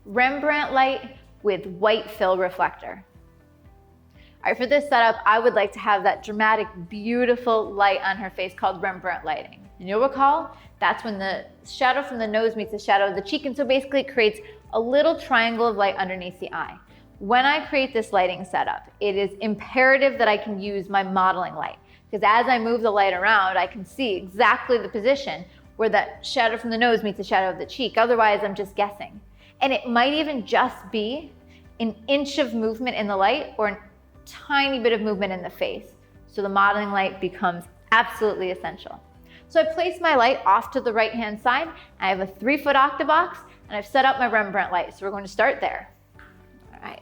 Rembrandt light with white fill reflector. All right, for this setup, I would like to have that dramatic, beautiful light on her face called Rembrandt lighting. And you'll recall, that's when the shadow from the nose meets the shadow of the cheek, and so basically it creates a little triangle of light underneath the eye. When I create this lighting setup, it is imperative that I can use my modeling light, because as I move the light around, I can see exactly the position where that shadow from the nose meets the shadow of the cheek. Otherwise, I'm just guessing. And it might even just be an inch of movement in the light or a tiny bit of movement in the face. So the modeling light becomes absolutely essential. So I place my light off to the right-hand side. I have a 3-foot octabox, and I've set up my Rembrandt light. So we're going to start there. All right.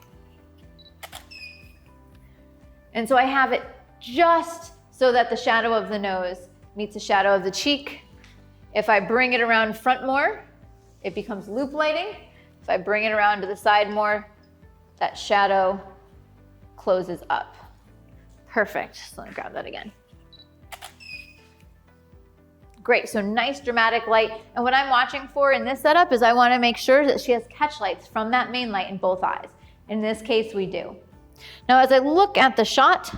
And so I have it just so that the shadow of the nose meets the shadow of the cheek. If I bring it around front more, it becomes loop lighting. If I bring it around to the side more, that shadow closes up. Perfect. So let me grab that again. Great, so nice dramatic light. And what I'm watching for in this setup is I want to make sure that she has catch lights from that main light in both eyes. In this case, we do. Now, as I look at the shot,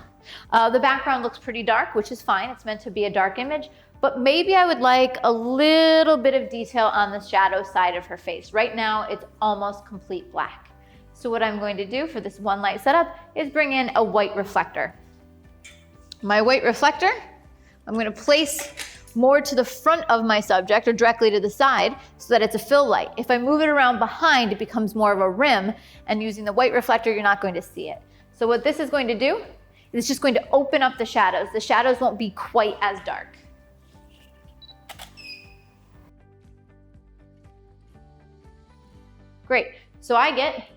the background looks pretty dark, which is fine. It's meant to be a dark image, but maybe I would like a little bit of detail on the shadow side of her face. Right now, it's almost complete black. So what I'm going to do for this one light setup is bring in a white reflector. My white reflector, I'm going to place more to the front of my subject or directly to the side so that it's a fill light. If I move it around behind, it becomes more of a rim, and using the white reflector, you're not going to see it. So what this is going to do is it's just going to open up the shadows. The shadows won't be quite as dark. Great, so I get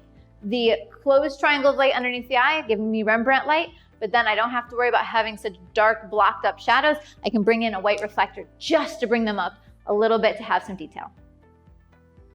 the closed triangle of light underneath the eye, giving me Rembrandt light, but then I don't have to worry about having such dark blocked up shadows. I can bring in a white reflector just to bring them up a little bit to have some detail.